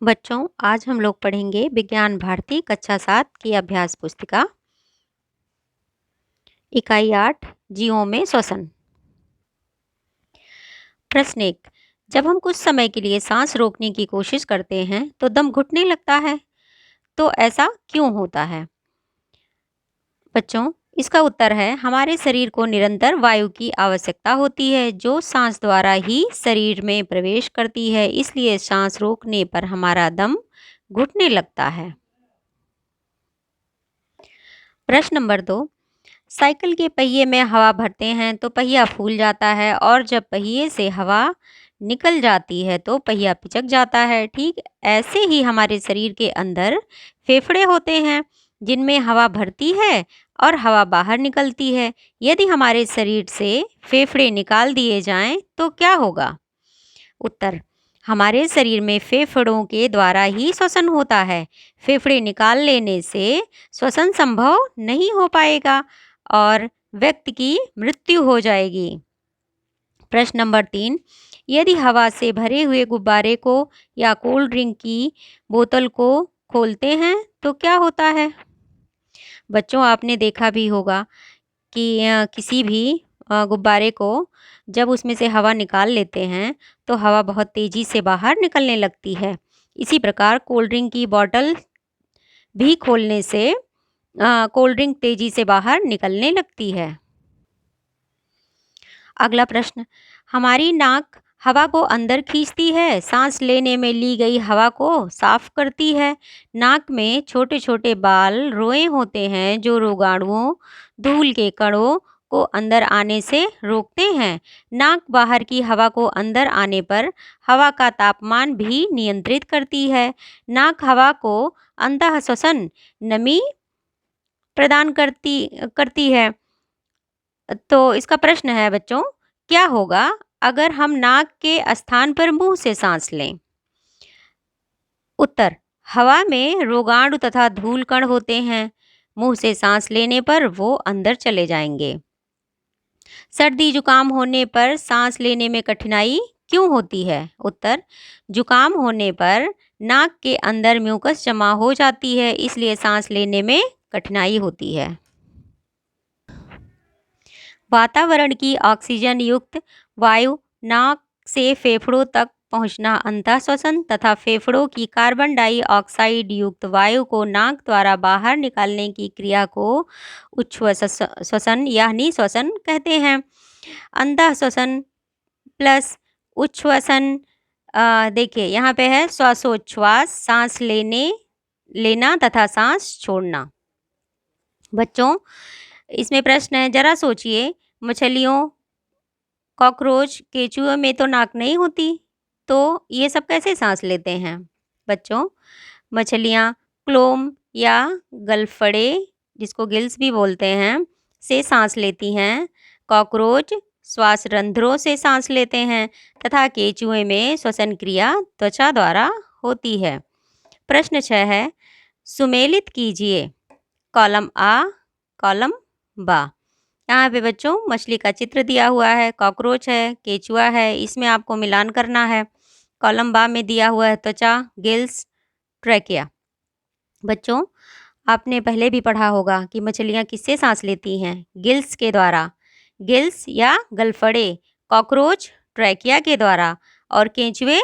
बच्चों, आज हम लोग पढ़ेंगे विज्ञान भारती कक्षा 7 की अभ्यास पुस्तिका इकाई 8 जीवों में श्वसन। प्रश्न 1। जब हम कुछ समय के लिए सांस रोकने की कोशिश करते हैं तो दम घुटने लगता है, तो ऐसा क्यों होता है? बच्चों, इसका उत्तर है हमारे शरीर को निरंतर वायु की आवश्यकता होती है जो सांस द्वारा ही शरीर में प्रवेश करती है, इसलिए सांस रोकने पर हमारा दम घुटने लगता है। प्रश्न नंबर 2। साइकिल के पहिए में हवा भरते हैं तो पहिया फूल जाता है और जब पहिए से हवा निकल जाती है तो पहिया पिचक जाता है। ठीक ऐसे ही हमारे शरीर के अंदर फेफड़े होते हैं जिनमें हवा भरती है और हवा बाहर निकलती है। यदि हमारे शरीर से फेफड़े निकाल दिए जाएं तो क्या होगा? उत्तर। हमारे शरीर में फेफड़ों के द्वारा ही श्वसन होता है। फेफड़े निकाल लेने से श्वसन संभव नहीं हो पाएगा और व्यक्ति की मृत्यु हो जाएगी। प्रश्न नंबर 3। यदि हवा से भरे हुए गुब्बारे को या कोल्ड ड्रिंक की बोतल को खोलते हैं तो क्या होता है? बच्चों, आपने देखा भी होगा कि किसी भी गुब्बारे को जब उसमें से हवा निकाल लेते हैं तो हवा बहुत तेज़ी से बाहर निकलने लगती है। इसी प्रकार कोल्ड ड्रिंक की बॉटल भी खोलने से कोल्ड ड्रिंक तेज़ी से बाहर निकलने लगती है। अगला प्रश्न। हमारी नाक हवा को अंदर खींचती है, सांस लेने में ली गई हवा को साफ करती है। नाक में छोटे छोटे बाल रोए होते हैं जो रोगाणुओं, धूल के कणों को अंदर आने से रोकते हैं। नाक बाहर की हवा को अंदर आने पर हवा का तापमान भी नियंत्रित करती है। नाक हवा को अंतः श्वसन नमी प्रदान करती है। तो इसका प्रश्न है बच्चों, क्या होगा अगर हम नाक के स्थान पर मुंह से सांस लें? उत्तर। हवा में रोगाणु तथा धूल कण होते हैं। मुंह से सांस लेने पर वो अंदर चले जाएंगे। सर्दी जुकाम होने पर सांस लेने में कठिनाई क्यों होती है? उत्तर। जुकाम होने पर नाक के अंदर म्यूकस जमा हो जाती है, इसलिए सांस लेने में कठिनाई होती है। वातावरण की ऑक्सीजन युक्त वायु नाक से फेफड़ों तक पहुंचना अंतः श्वसन तथा फेफड़ों की कार्बन डाइऑक्साइड युक्त वायु को नाक द्वारा बाहर निकालने की क्रिया को उच्छ्वसन यानी श्वसन कहते हैं। अंतः श्वसन प्लस उच्छ्वसन, देखिए यहाँ पे है श्वासोच्छ्वास, सांस लेना तथा सांस छोड़ना। बच्चों, इसमें प्रश्न है, जरा सोचिए, मछलियों, कॉकरोच, केचुए में तो नाक नहीं होती, तो ये सब कैसे सांस लेते हैं? बच्चों, मछलियाँ क्लोम या गलफड़े, जिसको गिल्स भी बोलते हैं, से सांस लेती हैं। कॉकरोच श्वास रंध्रों से सांस लेते हैं तथा केचुए में श्वसन क्रिया त्वचा द्वारा होती है। प्रश्न 6 है, सुमेलित कीजिए कॉलम आ, कॉलम बा। यहाँ पे बच्चों मछली का चित्र दिया हुआ है, कॉकरोच है, केचुआ है, इसमें आपको मिलान करना है। कॉलम बा में दिया हुआ है त्वचा, गिल्स, ट्रैकिया। बच्चों, आपने पहले भी पढ़ा होगा कि मछलियाँ किससे सांस लेती हैं? गिल्स के द्वारा। गिल्स या गलफड़े कॉकरोच ट्रैकिया के द्वारा और केंचुए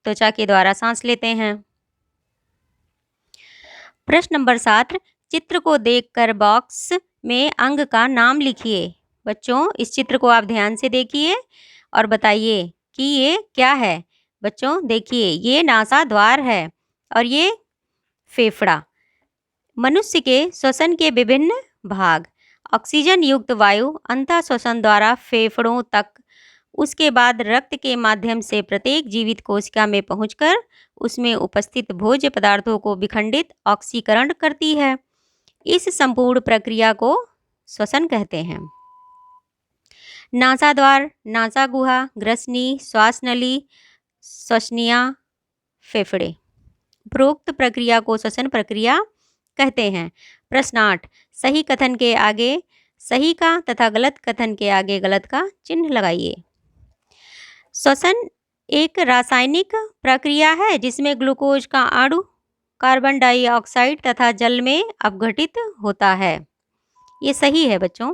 त्वचा के द्वारा सांस लेते हैं। प्रश्न नंबर 7। चित्र को देखकर बॉक्स में अंग का नाम लिखिए। बच्चों, इस चित्र को आप ध्यान से देखिए और बताइए कि ये क्या है। बच्चों देखिए, ये नासा द्वार है और ये फेफड़ा। मनुष्य के श्वसन के विभिन्न भाग। ऑक्सीजन युक्त वायु अंतः श्वसन द्वारा फेफड़ों तक, उसके बाद रक्त के माध्यम से प्रत्येक जीवित कोशिका में पहुंचकर उसमें उपस्थित भोज्य पदार्थों को विखंडित ऑक्सीकरण करती है। इस संपूर्ण प्रक्रिया को श्वसन कहते हैं। नासाद्वार, नासा गुहा, ग्रसनी, श्वास नली, श्वसनिया, फेफड़े। उपरोक्त प्रक्रिया को श्वसन प्रक्रिया कहते हैं। प्रश्न 8। सही कथन के आगे सही का तथा गलत कथन के आगे गलत का चिन्ह लगाइए। श्वसन एक रासायनिक प्रक्रिया है जिसमें ग्लूकोज का अणु कार्बन डाइऑक्साइड तथा जल में अपघटित होता है। ये सही है बच्चों।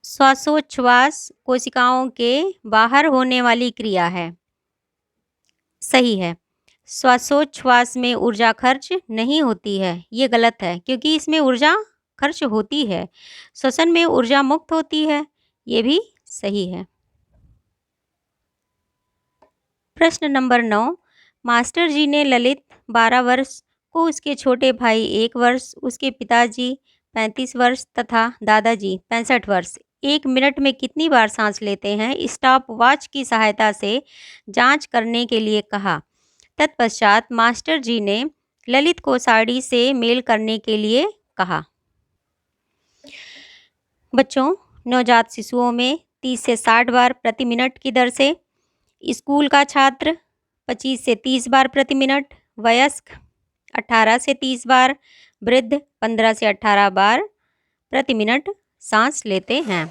श्वासोच्छ्वास कोशिकाओं के बाहर होने वाली क्रिया है। सही है। श्वासोच्छ्वास में ऊर्जा खर्च नहीं होती है, ये गलत है क्योंकि इसमें ऊर्जा खर्च होती है। श्वसन में ऊर्जा मुक्त होती है, ये भी सही है। प्रश्न नंबर 9, मास्टर जी ने ललित 12 वर्ष को उसके छोटे भाई 1 वर्ष, उसके पिताजी 35 वर्ष तथा दादाजी 65 वर्ष 1 मिनट में कितनी बार सांस लेते हैं, स्टॉप वॉच की सहायता से जांच करने के लिए कहा। तत्पश्चात मास्टर जी ने ललित को साड़ी से मेल करने के लिए कहा। बच्चों, नवजात शिशुओं में 30 से 60 बार प्रति मिनट की दर से, स्कूल का छात्र 25 से 30 बार प्रति मिनट, वयस्क 18 से 30 बार, वृद्ध 15 से 18 बार प्रति मिनट सांस लेते हैं।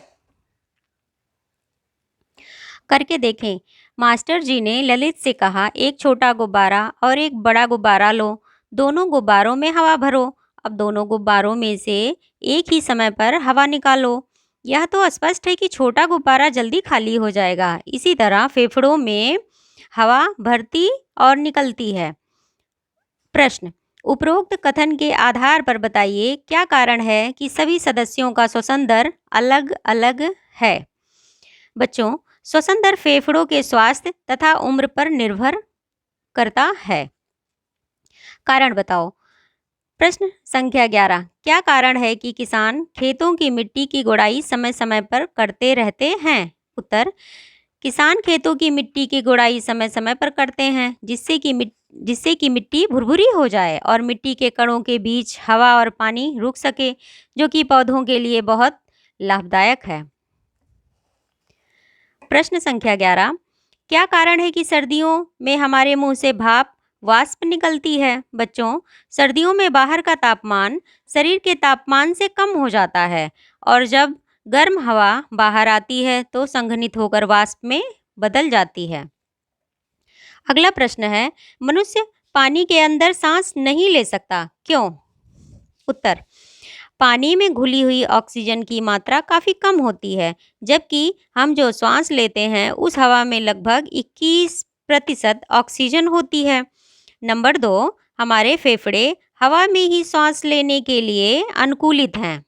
करके देखें। मास्टर जी ने ललित से कहा, एक छोटा गुब्बारा और एक बड़ा गुब्बारा लो, दोनों गुब्बारों में हवा भरो। अब दोनों गुब्बारों में से एक ही समय पर हवा निकालो। यह तो स्पष्ट है कि छोटा गुब्बारा जल्दी खाली हो जाएगा। इसी तरह फेफड़ों में हवा भरती और निकलती है। प्रश्न, उपरोक्त कथन के आधार पर बताइए क्या कारण है कि सभी सदस्यों का श्वसन दर अलग अलग है। बच्चों, श्वसन दर फेफड़ों के स्वास्थ्य तथा उम्र पर निर्भर करता है। कारण बताओ। प्रश्न संख्या 11, क्या कारण है कि किसान खेतों की मिट्टी की गुड़ाई समय समय पर करते रहते हैं। उत्तर, किसान खेतों की मिट्टी की गुड़ाई समय समय पर करते हैं जिससे कि मिट्टी भुरभुरी हो जाए और मिट्टी के कणों के बीच हवा और पानी रुक सके, जो कि पौधों के लिए बहुत लाभदायक है। प्रश्न संख्या 11, क्या कारण है कि सर्दियों में हमारे मुंह से भाप वाष्प निकलती है। बच्चों, सर्दियों में बाहर का तापमान शरीर के तापमान से कम हो जाता है और जब गर्म हवा बाहर आती है तो संघनित होकर वाष्प में बदल जाती है। अगला प्रश्न है, मनुष्य पानी के अंदर सांस नहीं ले सकता, क्यों। उत्तर, पानी में घुली हुई ऑक्सीजन की मात्रा काफ़ी कम होती है, जबकि हम जो श्वास लेते हैं उस हवा में लगभग 21% ऑक्सीजन होती है। नंबर 2, हमारे फेफड़े हवा में ही सांस लेने के लिए अनुकूलित हैं।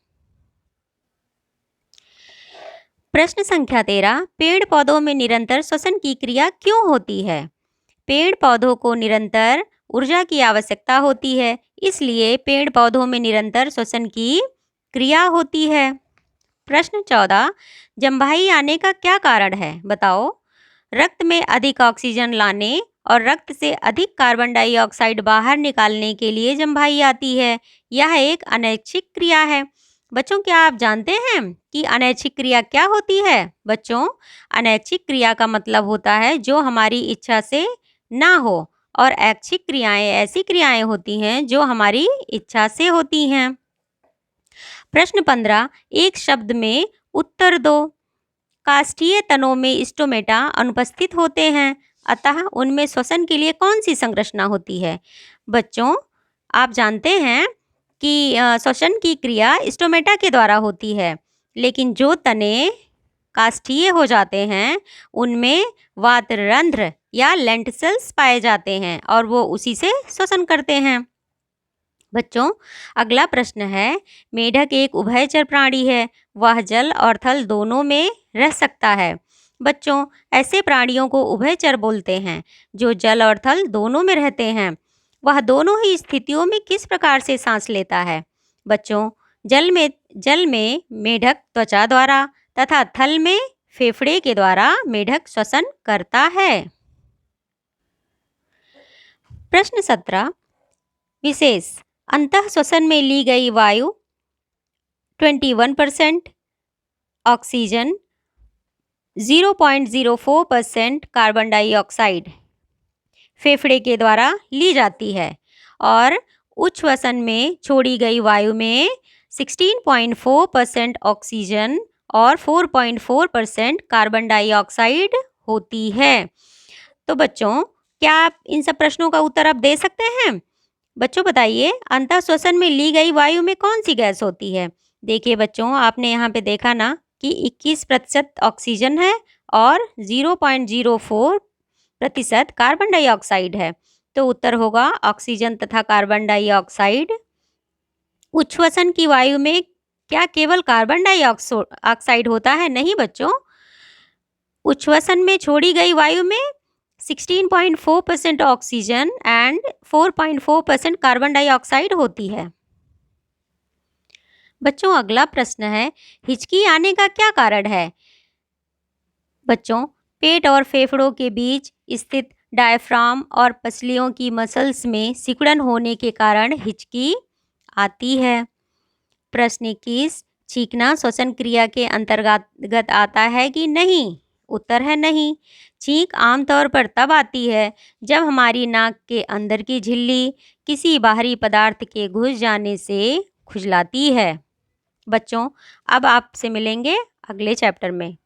प्रश्न संख्या 13, पेड़ पौधों में निरंतर श्वसन की क्रिया क्यों होती है। पेड़ पौधों को निरंतर ऊर्जा की आवश्यकता होती है, इसलिए पेड़ पौधों में निरंतर श्वसन की क्रिया होती है। प्रश्न 14, जम्भाई आने का क्या कारण है, बताओ। रक्त में अधिक ऑक्सीजन लाने और रक्त से अधिक कार्बन डाइऑक्साइड बाहर निकालने के लिए जम्भाई आती है। यह एक अनैच्छिक क्रिया है। बच्चों, क्या आप जानते हैं कि अनैच्छिक क्रिया क्या होती है। बच्चों, अनैच्छिक क्रिया का मतलब होता है जो हमारी इच्छा से ना हो, और ऐच्छिक क्रियाएं ऐसी क्रियाएं होती हैं जो हमारी इच्छा से होती हैं। प्रश्न 15, एक शब्द में उत्तर दो। काष्ठीय तनों में स्टोमेटा अनुपस्थित होते हैं, अतः उनमें श्वसन के लिए कौन सी संरचना होती है। बच्चों, आप जानते हैं कि श्वसन की क्रिया स्टोमेटा के द्वारा होती है, लेकिन जो तने काष्ठीय हो जाते हैं उनमें वातरंध्र या लेंटिसल्स पाए जाते हैं और वो उसी से श्वसन करते हैं। बच्चों, अगला प्रश्न है, मेढक एक उभयचर प्राणी है, वह जल और थल दोनों में रह सकता है। बच्चों, ऐसे प्राणियों को उभयचर बोलते हैं जो जल और थल दोनों में रहते हैं। वह दोनों ही स्थितियों में किस प्रकार से सांस लेता है। बच्चों, जल में मेढक त्वचा द्वारा तथा थल में फेफड़े के द्वारा मेढक श्वसन करता है। प्रश्न 17, विशेष अंतः श्वसन में ली गई वायु 21%, ऑक्सीजन 0.04% कार्बन डाइऑक्साइड फेफड़े के द्वारा ली जाती है और उच्छ्वसन में छोड़ी गई वायु में 16.4% ऑक्सीजन और 4.4% कार्बन डाइऑक्साइड होती है। तो बच्चों, क्या आप इन सब प्रश्नों का उत्तर आप दे सकते हैं? बच्चों बताइए, अंतःश्वसन में ली गई वायु में कौन सी गैस होती है? देखिए बच्चों, आपने यहाँ पे देखा ना कि 21% ऑक्सीजन है और 0.04% कार्बन डाइऑक्साइड है। तो उत्तर होगा ऑक्सीजन तथा कार्बन डाइऑक्साइड। उच्छ्वसन की वायु में क्या केवल कार्बन डाइऑक्साइड होता है? नहीं बच्चों, उच्छ्वसन में छोड़ी गई वायु में 16.4% ऑक्सीजन एंड 4.4% कार्बन डाइऑक्साइड होती है। बच्चों अगला प्रश्न है, हिचकी आने का क्या कारण है? बच्चों, पेट और फेफड़ों के बीच स्थित डायफ्राम और पसलियों की मसल्स में सिकुड़न होने के कारण हिचकी आती है। प्रश्न 21, छींकना श्वसन क्रिया के अंतर्गत आता है कि नहीं? उत्तर है नहीं। छींक आमतौर पर तब आती है जब हमारी नाक के अंदर की झिल्ली किसी बाहरी पदार्थ के घुस जाने से खुजलाती है। बच्चों, अब आपसे मिलेंगे अगले चैप्टर में।